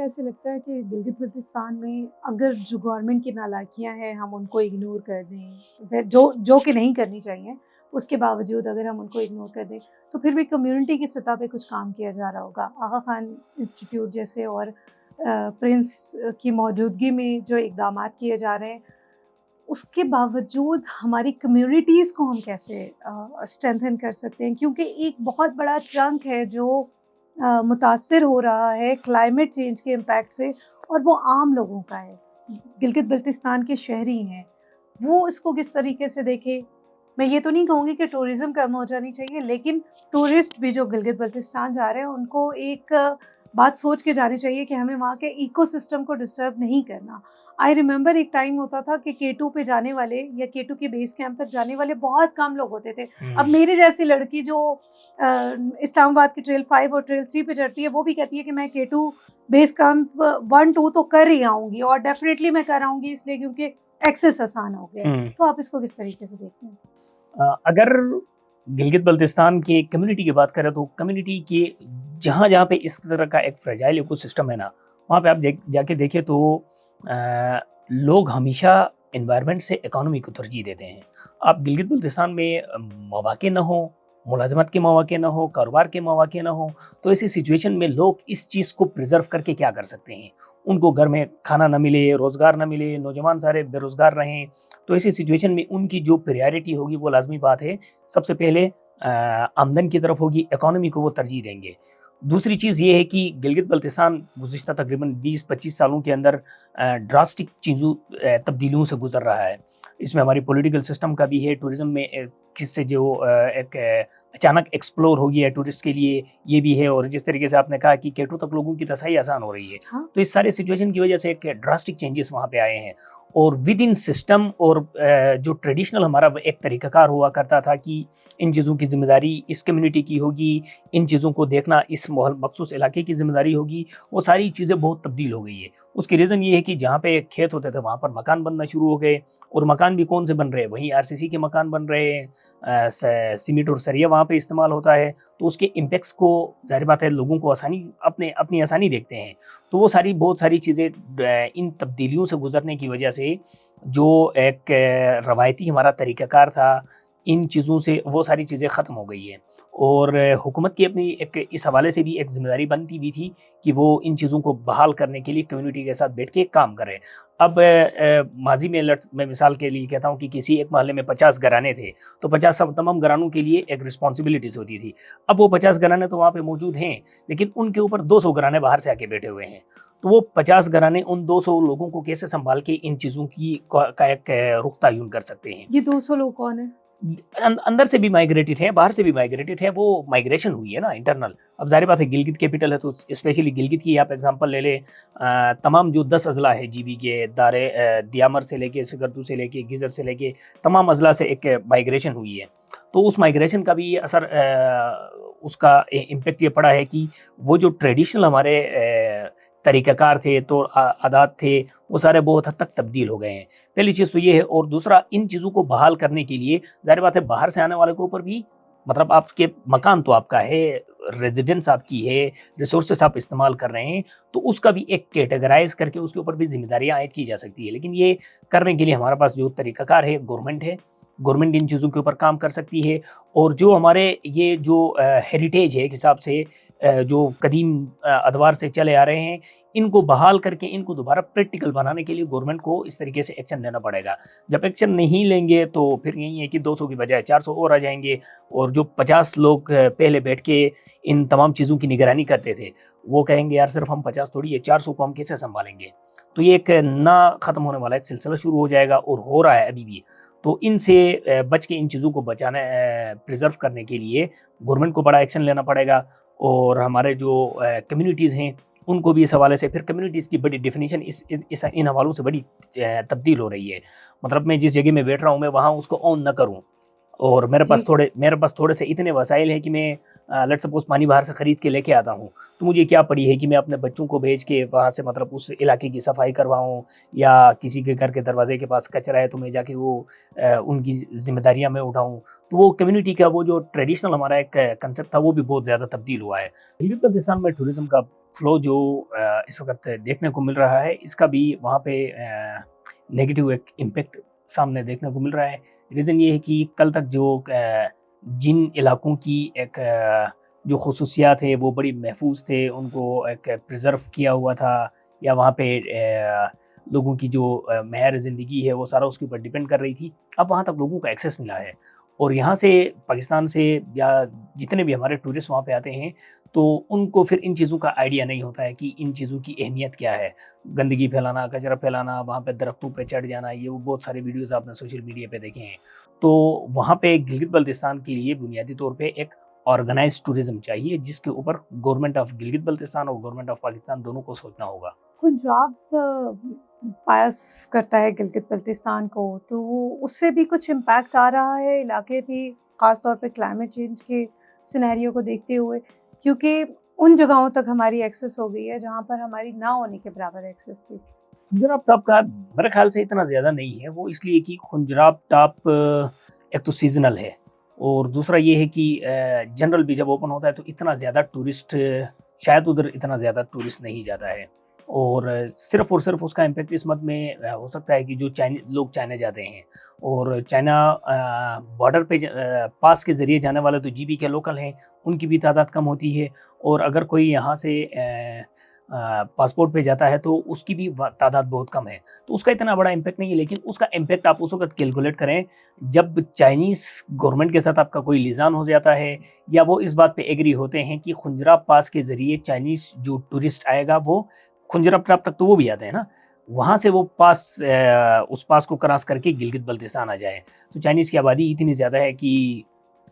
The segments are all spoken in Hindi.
ऐसे लगता है कि गिलगित-बल्तिस्तान में अगर जो गवर्नमेंट की नालायकियाँ हैं, हम उनको इग्नोर कर दें, फिर जो जो कि नहीं करनी चाहिए, उसके बावजूद अगर हम उनको इग्नोर कर दें, तो फिर भी कम्युनिटी की सतह पे कुछ काम किया जा रहा होगा। आगा खान इंस्टीट्यूट जैसे और प्रिंस की मौजूदगी में जो इक़दामात किए जा रहे हैं, उसके बावजूद हमारी कम्युनिटीज़ को हम कैसे स्ट्रेंथन कर सकते हैं? क्योंकि एक बहुत बड़ा चंक है जो मुतासिर हो रहा है क्लाइमेट चेंज के इम्पैक्ट से और वो आम लोगों का है। गिलगित-बल्तिस्तान के शहरी हैं, वो इसको किस तरीके से देखें? मैं ये तो नहीं कहूँगी कि टूरिज़्म कम हो जानी चाहिए, लेकिन टूरिस्ट भी जो गिलगित-बल्तिस्तान जा रहे हैं, उनको एक बात सोच के जानी चाहिए कि हमें वहाँ के इकोसिस्टम को डिस्टर्ब नहीं करना। आई रिमेंबर एक टाइम होता था कि K2 पे जाने वाले या K2 के बेस कैंप तक जाने वाले बहुत कम लोग होते थे। अब हुँ। मेरी जैसी लड़की जो इस्लामाबाद की ट्रेल 5 और ट्रेल 3 पे चढ़ती है, वो भी कहती है कि मैं K2 बेस कैंप 1-2 तो कर ही आऊँगी और डेफ़िनेटली मैं कर आऊँगी इसलिए क्योंकि एक्सेस आसान हो गया है। हुँ। तो आप इसको किस तरीके से देखते हैं? अगर गिलगित-बल्तिस्तान की कम्युनिटी की बात करें तो कम्युनिटी के जहाँ-जहाँ पे इस तरह का एक फ्रेजाइल इकोसिस्टम है ना, वहाँ पे आप जाके देखें तो लोग हमेशा एनवायरनमेंट से इकोनॉमी को तरजीह देते हैं। आप गिलगित-बल्तिस्तान में मौवाक़े ना हो, मुलाज़मत के मौवाक़े ना हो, कारोबार के मौवाक़े ना हो, तो ऐसी सिचुएशन में लोग इस चीज़ को प्रिज़र्व करके क्या कर सकते हैं? उनको घर में खाना ना मिले, रोज़गार ना मिले, नौजवान सारे बेरोज़गार रहें, तो ऐसी सिचुएशन में उनकी जो प्रायोरिटी होगी वो लाज़मी बात है, सबसे पहले आमदन की तरफ होगी, इकोनॉमी को वो तरजीह देंगे। दूसरी चीज़ ये है कि गिलगित-बल्तिस्तान गुज़िश्ता तकरीबन 20-25 सालों के अंदर ड्रास्टिक तब्दीलियों से गुज़र रहा है। इसमें हमारी पॉलिटिकल सिस्टम का भी है, टूरिज़्म में जिससे जो एक अचानक एक्सप्लोर हो गया है टूरिस्ट के लिए, ये भी है और जिस तरीके से आपने कहा कि K2 तक लोगों की रसाई आसान हो रही है। हाँ। तो इस सारे सिचुएशन की वजह से एक ड्रास्टिक चेंजेस वहाँ पे आए हैं और विद इन सिस्टम और जो ट्रेडिशनल हमारा एक तरीकाकार हुआ करता था कि इन चीज़ों की ज़िम्मेदारी इस कम्युनिटी की होगी, इन चीज़ों को देखना इस मखसूस इलाके की ज़िम्मेदारी होगी, वो सारी चीज़ें बहुत तब्दील हो गई है। उसकी रीज़न ये है कि जहाँ पे खेत होते थे वहाँ पर मकान बनना शुरू हो गए और मकान भी कौन से बन रहे हैं, वहीं आरसीसी के मकान बन रहे हैं, सीमेंट और सरिया वहाँ पे इस्तेमाल होता है, तो उसके इम्पैक्ट्स को ज़ाहिर बात है लोगों को अपनी आसानी देखते हैं। तो वो बहुत सारी चीज़ें इन तब्दीलियों से गुज़रने की वजह से जो एक रवायती हमारा तरीक़ाकार था, इन चीज़ों से वो सारी चीज़ें ख़त्म हो गई हैं और हुकूमत की अपनी एक इस हवाले से भी एक ज़िम्मेदारी बनती भी थी कि वो इन चीज़ों को बहाल करने के लिए कम्युनिटी के साथ बैठ के काम करें। अब माज़ी में मैं मिसाल के लिए कहता हूँ कि किसी एक मोहल्ले में 50 घराने थे, तो 50 सब तमाम घरानों के लिए एक रिस्पॉन्सिबिलिटीज़ होती थी। अब वो 50 घराने तो वहाँ पे मौजूद हैं, लेकिन उनके ऊपर 200 घराने बाहर से आके बैठे हुए हैं। तो वो 50 घराने उन 200 लोगों को कैसे सँभाल के इन चीज़ों की का एक रुख़ तय्युन कर सकते हैं। ये 200 लोग कौन हैं? अंदर से भी माइग्रेटेड है, बाहर से भी माइग्रेटेड है, वो माइग्रेशन हुई है ना इंटरनल। अब ज़ाहिर बात है गिलगित कैपिटल है तो स्पेशली गिलगित की आप एग्ज़ाम्पल ले लें, तमाम जो 10 अज़ला है जीबी के, दियामर से लेके, सिकरदू से लेके, गिज़र से लेके तमाम अज़ला से एक माइग्रेशन हुई है। तो उस माइग्रेशन का भी ये असर उसका इम्पैक्ट ये पड़ा है कि वो जो ट्रेडिशनल हमारे तरीक़ाकार थे तो आदात थे, वो सारे बहुत हद तक तब्दील हो गए हैं। पहली चीज़ तो ये है और दूसरा इन चीज़ों को बहाल करने के लिए ज़ाहिर बात है बाहर से आने वाले के ऊपर भी मतलब आपके मकान तो आपका है, रेज़िडेंस आपकी है, रिसोर्सेज़ आप इस्तेमाल कर रहे हैं, तो उसका भी एक कैटेगराइज़ करके उसके ऊपर भी ज़िम्मेदारियाँ आयद की जा सकती है। लेकिन ये करने के लिए हमारे पास जो तरीक़ाकार है, गवर्नमेंट है। गवर्नमेंट इन चीज़ों के ऊपर काम कर सकती है और जो हमारे ये जो हेरिटेज है एक हिसाब से जो कदीम अदवार से चले आ रहे हैं, इनको बहाल करके इनको दोबारा प्रैक्टिकल बनाने के लिए गवर्नमेंट को इस तरीके से एक्शन लेना पड़ेगा। जब एक्शन नहीं लेंगे तो फिर यही है कि 200 की बजाय 400 और आ जाएँगे और जो 50 लोग पहले बैठ के इन तमाम चीज़ों की निगरानी करते थे, वो कहेंगे यार सिर्फ़ हम 50 थोड़ी है, 400 को हम कैसे सँभालेंगे? तो ये एक ना ख़त्म होने वाला एक सिलसिला शुरू हो जाएगा और हो रहा है अभी भी। तो इनसे बच के इन चीज़ों को प्रिज़र्व करने के लिए गवर्नमेंट को बड़ा एक्शन लेना पड़ेगा और हमारे जो कम्युनिटीज़ हैं उनको भी इस हवाले से फिर कम्युनिटीज़ की बड़ी डेफ़िनिशन इन हवालों से बड़ी तब्दील हो रही है। मतलब मैं जिस जगह में बैठ रहा हूँ, मैं वहाँ उसको ऑन ना करूँ और जी। मेरे पास थोड़े से इतने वसाइल हैं कि मैं लेट्स सपोज़ पानी बाहर से खरीद के लेके आता हूँ, तो मुझे क्या पड़ी है कि मैं अपने बच्चों को भेज के वहाँ से मतलब उस इलाके की सफाई करवाऊँ या किसी के घर के दरवाज़े के पास कचरा है, तो मैं जाके वो उनकी ज़िम्मेदारियाँ मैं उठाऊँ। तो वो कम्युनिटी का वो जो ट्रेडिशनल हमारा एक कांसेप्ट था, वो भी बहुत ज़्यादा तब्दील हुआ है। गिलगित-बल्तिस्तान में टूरिज़्म का फ्लो जो इस वक़्त देखने को मिल रहा है, इसका भी वहाँ पे नेगेटिव एक इम्पैक्ट सामने देखने को मिल रहा है। रीज़न ये है कि कल तक जो जिन इलाकों की एक जो ख़ुसूसियात है वो बड़ी महफूज़ थे, उनको एक प्रिज़र्व किया हुआ था, या वहाँ पे लोगों की जो मेहर ज़िंदगी है वो सारा उसके ऊपर डिपेंड कर रही थी। अब वहाँ तक लोगों को एक्सेस मिला है, और यहाँ से पाकिस्तान से या जितने भी हमारे टूरिस्ट वहाँ पे आते हैं, तो उनको फिर इन चीज़ों का आइडिया नहीं होता है कि इन चीज़ों की अहमियत क्या है। गंदगी फैलाना, कचरा फैलाना, वहाँ पे दरख्तों पे चढ़ जाना, ये वो बहुत सारे वीडियोज़ आपने सोशल मीडिया पे देखे हैं। तो वहाँ पे गिलगित-बल्तिस्तान के लिए बुनियादी तौर पे एक ऑर्गेनाइज़्ड टूरिज़्म चाहिए, जिसके ऊपर गवर्नमेंट ऑफ गिलगित-बल्तिस्तान और गवर्नमेंट ऑफ पाकिस्तान दोनों को सोचना होगा। पंजाब पास करता है गिलगित बल्तिस्तान को, तो उससे भी कुछ इम्पैक्ट आ रहा है इलाके पे, ख़ास तौर पे क्लाइमेट चेंज के सिनेरियो को देखते हुए, क्योंकि उन जगहों तक हमारी एक्सेस हो गई है जहाँ पर हमारी ना होने के बराबर एक्सेस थी। खुंजराब टॉप का मेरे ख़्याल से इतना ज़्यादा नहीं है, वो इसलिए कि खुंजराब टॉप एक तो सीज़नल है, और दूसरा ये है कि जनरल भी जब ओपन होता है तो इतना ज़्यादा टूरिस्ट शायद उधर इतना ज़्यादा टूरिस्ट नहीं जाता है। और सिर्फ़ और सिर्फ़ उसका इम्पैक्ट इस मद में हो सकता है कि जो लोग चाइना जाते हैं, और चाइना बॉर्डर पे पास के ज़रिए जाने वाले तो जीबी के लोकल हैं, उनकी भी तादाद कम होती है, और अगर कोई यहाँ से पासपोर्ट पे जाता है तो उसकी भी तादाद बहुत कम है, तो उसका इतना बड़ा इम्पैक्ट नहीं है। लेकिन उसका इम्पैक्ट आप उस वक़्त कैलकुलेट करें जब चाइनीज़ गवर्नमेंट के साथ आपका कोई लिज़ान हो जाता है, या वो इस बात पे एग्री होते हैं कि खुंजराब पास के ज़रिए चाइनीज़ जो टूरिस्ट आएगा वो खुंजराब टॉप तक तो वो भी आते हैं ना, वहाँ से वो उस पास को क्रॉस करके गिलगित-बल्तिस्तान आ जाएँ। तो चाइनीज़ की आबादी इतनी ज़्यादा है कि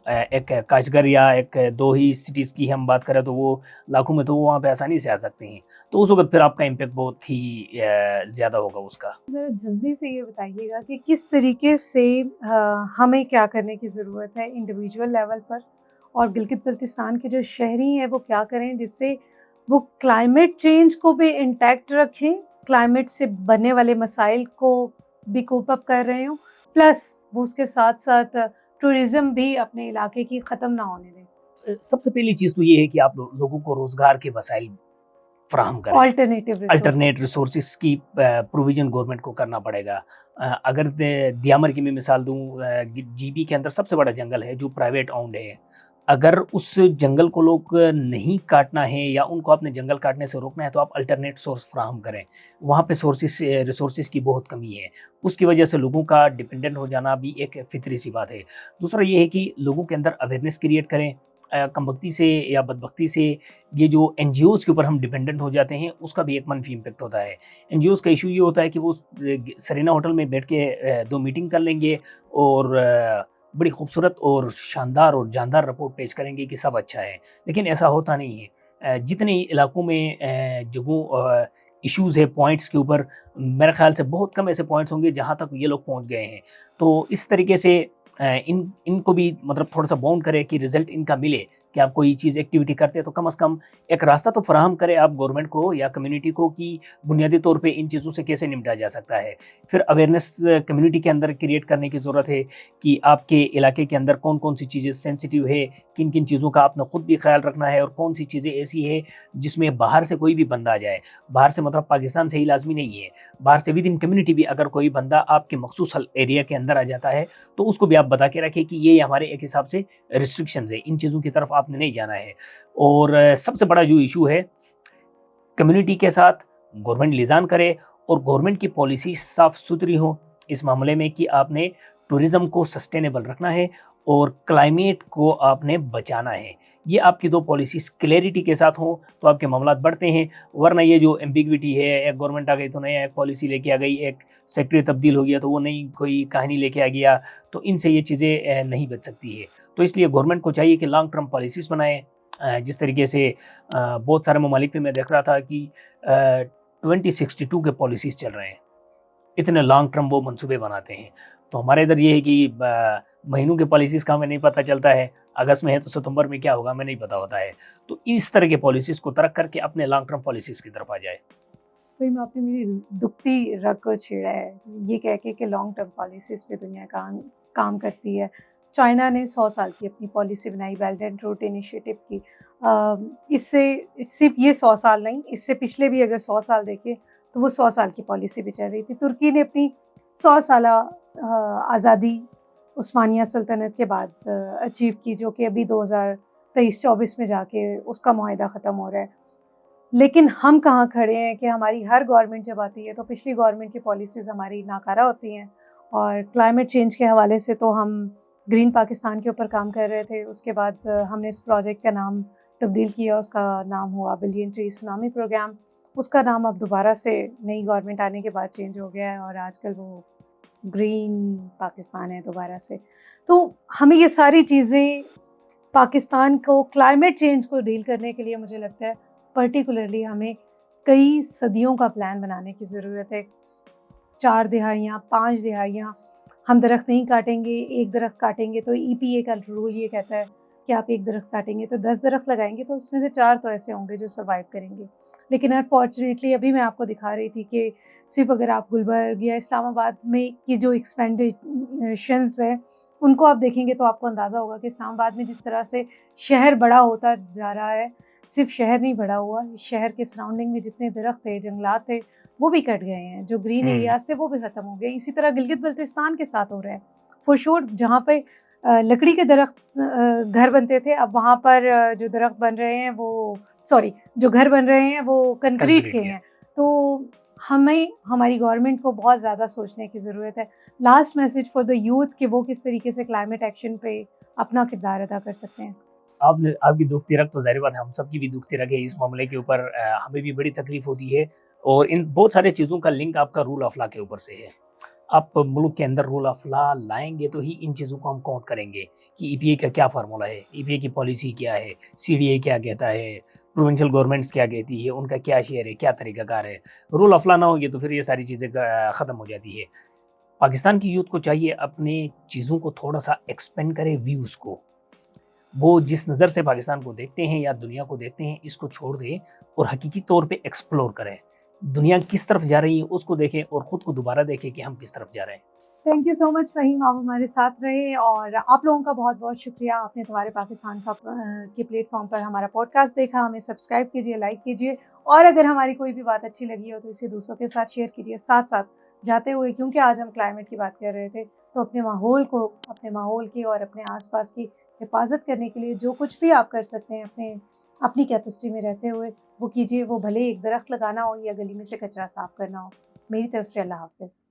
एक काशगर या एक 2 ही सिटीज़ की हम बात करें तो वो लाखों में तो वो वहाँ पे आसानी से आ सकते हैं। तो उस वक़्त फिर आपका इम्पैक्ट बहुत ही ज़्यादा होगा उसका। ज़रा जल्दी से ये बताइएगा कि किस तरीके से हमें क्या करने की ज़रूरत है इंडिविजुअल लेवल पर, और गिलगित बल्तिस्तान के जो शहरी हैं वो क्या करें जिससे वो क्लाइमेट चेंज को भी इंटैक्ट रखें, क्लाइमेट से बनने वाले मसाइल को भी कोप अप कर रहे हों, प्लस वो उसके साथ-साथ टूरिज़्म भी अपने इलाके की ख़त्म ना होने दें। सबसे पहली चीज़ तो ये है कि आप लोगों को रोज़गार के वसाइल फ़राहम करें। Alternative alternate resources. रिसोर्सेज़ की प्रोविज़न गवर्नमेंट को करना पड़ेगा। अगर दियामर की मैं मिसाल दूँ, जीबी के अंदर सबसे बड़ा जंगल है जो प्राइवेट ओन्ड है। अगर उस जंगल को लोग नहीं काटना है, या उनको अपने जंगल काटने से रोकना है, तो आप अल्टरनेट सोर्स फ़राहम करें। वहाँ पे रिसोर्सेज़ की बहुत कमी है। उसकी वजह से लोगों का डिपेंडेंट हो जाना भी एक फ़ितरी सी बात है। दूसरा ये है कि लोगों के अंदर अवेयरनेस क्रिएट करें। कमबख्ती से या बदबख्ती से ये जो एनजीओज़ के ऊपर हम डिपेंडेंट हो जाते हैं, उसका भी एक मनफ़ी इम्पैक्ट होता है। एनजीओज़ का इश्यू ये होता है कि वो सरीना होटल में बैठ के 2 मीटिंग कर लेंगे, और बड़ी खूबसूरत और शानदार और जानदार रिपोर्ट पेश करेंगे कि सब अच्छा है, लेकिन ऐसा होता नहीं है। जितने इलाकों में इश्यूज़ है पॉइंट्स के ऊपर, मेरे ख़्याल से बहुत कम ऐसे पॉइंट्स होंगे जहाँ तक ये लोग पहुँच गए हैं। तो इस तरीके से इनको भी मतलब थोड़ा-सा बाउंड करें कि रिज़ल्ट इनका मिले, कि आप कोई चीज़ एक्टिविटी करते हैं तो कम से कम एक रास्ता तो फ़राहम करें आप गवर्नमेंट को या कम्युनिटी को कि बुनियादी तौर पे इन चीज़ों से कैसे निपटा जा सकता है। फिर अवेयरनेस कम्युनिटी के अंदर क्रिएट करने की ज़रूरत है कि आपके इलाके के अंदर कौन-कौन सी चीज़ें सेंसिटिव है, किन-किन चीज़ों का आपने खुद भी ख़्याल रखना है, और कौन-सी चीज़ें ऐसी है जिसमें बाहर से कोई भी बंदा आ जाए। बाहर से मतलब पाकिस्तान से ही लाज़मी नहीं है, बाहर से विदिन कम्युनिटी भी अगर कोई बंदा आपके मख़सूस एरिया के अंदर आ जाता है, तो उसको भी आप बता के रखें कि ये हमारे एक हिसाब से रिस्ट्रिक्शंस है, इन चीज़ों की तरफ आपने नहीं जाना है। और सबसे बड़ा जो इश्यू है, कम्युनिटी के साथ गवर्नमेंट लिज़ान करे, और गवर्नमेंट की पॉलिसी साफ-सुथरी हो इस मामले में कि आपने टूरिज़्म को सस्टेनेबल रखना है और क्लाइमेट को आपने बचाना है। ये आपकी 2 पॉलिसीज़ क्लैरिटी के साथ हों, तो आपके मामलात बढ़ते हैं, वरना ये जो एम्बिग्विटी है, एक गवर्नमेंट आ गई तो नया एक पॉलिसी लेके आ गई, एक सेक्रेटरी तब्दील हो गया तो वो नई कोई कहानी लेके आ गया, तो इनसे ये चीज़ें नहीं बच सकती है। तो इसलिए गवर्नमेंट को चाहिए कि लॉन्ग टर्म पॉलिसीज़ बनाएँ। जिस तरीके से बहुत सारे ममालिक में मैं देख रहा था कि 2062 के पॉलिसीज़ चल रहे हैं। इतने लॉन्ग टर्म वो मंसूबे बनाते हैं। तो हमारे इधर ये है कि महीनों की पॉलिसीज़ का हमें नहीं पता चलता है, अगस्त में है तो सितंबर में क्या होगा हमें नहीं पता होता है। तो इस तरह के पॉलिसीज़ को तर्क करके अपने लॉन्ग टर्म पॉलिसीज़ की तरफ आ जाए। फिर में आपने मेरी दुखती रग को छेड़ा है, ये कह के कि लॉन्ग टर्म पॉलिसीज़ पे दुनिया काम काम करती है। चाइना ने 100 साल की अपनी पॉलिसी बनाई, बेल्ट एंड रोड इनिशिएटिव की। इससे सिर्फ ये 100 साल नहीं, इससे पिछले भी अगर 100 साल देखें तो वो 100 साल की पॉलिसी भी चल रही थी। तुर्की ने अपनी 100 साला आज़ादी उस्मानिया सल्तनत के बाद अचीव की, जो कि अभी 2023-24 में जाके उसका मुआहदा ख़त्म हो रहा है। लेकिन हम कहाँ खड़े हैं कि हमारी हर गवर्नमेंट जब आती है तो पिछली गवर्नमेंट की पॉलिसीज़ हमारी नाकारा होती हैं। और क्लाइमेट चेंज के हवाले से तो हम ग्रीन पाकिस्तान के ऊपर काम कर रहे थे, उसके बाद हमने इस प्रोजेक्ट का नाम तब्दील किया, उसका नाम हुआ बिलियन ट्री सुनामी प्रोग्राम। उसका नाम अब दोबारा से नई गवर्नमेंट आने के बाद चेंज हो गया है और आजकल वो ग्रीन पाकिस्तान है दोबारा से। तो हमें ये सारी चीज़ें पाकिस्तान को क्लाइमेट चेंज को डील करने के लिए मुझे लगता है पर्टिकुलरली हमें कई सदियों का प्लान बनाने की ज़रूरत है। 4 दिहाइयाँ, 5 दिहाइयाँ हम दरख्त नहीं काटेंगे, एक दरख्त काटेंगे तो EPA का रूल ये कहता है कि आप एक दरख्त काटेंगे तो 10 दरख्त लगाएंगे तो उसमें से 4 तो ऐसे होंगे जो सर्वाइव करेंगे। लेकिन अनफॉर्चुनेटली अभी मैं आपको दिखा रही थी कि सिर्फ अगर आप गुलबर्ग या इस्लामाबाद में की जो एक्सपेंडिशंस है उनको आप देखेंगे तो आपको अंदाज़ा होगा कि इस्लामाबाद में जिस तरह से शहर बड़ा होता जा रहा है, सिर्फ शहर नहीं बड़ा हुआ, शहर के सराउंडिंग में जितने दरख्त थे, जंगलात थे, वो भी कट गए हैं, जो ग्रीन एरियाज थे वो भी ख़त्म हो गए। इसी तरह गिलगित बल्तिस्तान के साथ हो रहा है। फॉर श्योर जहाँ पे लकड़ी के दरख्त घर बनते थे, अब वहाँ पर जो दरख्त बन रहे हैं वो जो घर बन रहे हैं वो कंक्रीट के हैं। तो हमें हमारी गवर्नमेंट को बहुत ज़्यादा सोचने की ज़रूरत है। Last message for the youth कि वो किस तरीके से क्लाइमेट एक्शन पे अपना किरदार अदा कर सकते हैं। आपकी दुखती रग तो ज़ाहिर बात है हम सबकी भी दुखती रग है इस मामले के ऊपर, हमें भी बड़ी तकलीफ होती है और इन बहुत सारे चीज़ों का लिंक आपका रूल ऑफ लॉ के ऊपर से है। आप मुल्क के अंदर रूल ऑफ लॉ लाएंगे तो ही इन चीज़ों को हम काउंट करेंगे कि EPA का क्या फार्मूला है, EPA की पॉलिसी क्या है, CDA क्या कहता है, प्रोविंशियल गवर्नमेंट्स क्या कहती है, उनका क्या शेयर है, क्या तरीकाकार है। रूल ऑफ लॉ ना होगी तो फिर ये सारी चीज़ें ख़त्म हो जाती है। पाकिस्तान की यूथ को चाहिए अपने चीज़ों को थोड़ा सा एक्सपेंड करे, व्यूज़ को। वो जिस नज़र से पाकिस्तान को देखते हैं या दुनिया को देखते हैं, इसको छोड़ दें और हकीकी तौर पे एक्सप्लोर करें। दुनिया किस तरफ जा रही है उसको देखें और ख़ुद को दोबारा देखें कि हम किस तरफ जा रहे हैं। Thank you so much Faheem, आप हमारे साथ रहे और आप लोगों का बहुत बहुत शुक्रिया। आपने तुम्हारे पाकिस्तान का के प्लेटफॉर्म पर हमारा पॉडकास्ट देखा। हमें सब्सक्राइब कीजिए, लाइक कीजिए और अगर हमारी कोई भी बात अच्छी लगी हो तो इसे दूसरों के साथ शेयर कीजिए। साथ साथ जाते हुए, क्योंकि आज हम क्लाइमेट की बात कर रहे थे, तो अपने माहौल की और अपने आसपास की हिफाजत करने के लिए जो कुछ भी आप कर सकते हैं अपनी कैपेसिटी में रहते हुए वो कीजिए। वो भले एक दरख्त लगाना हो या गली में से कचरा साफ़ करना हो। मेरी तरफ से अल्लाह हाफ़िज़।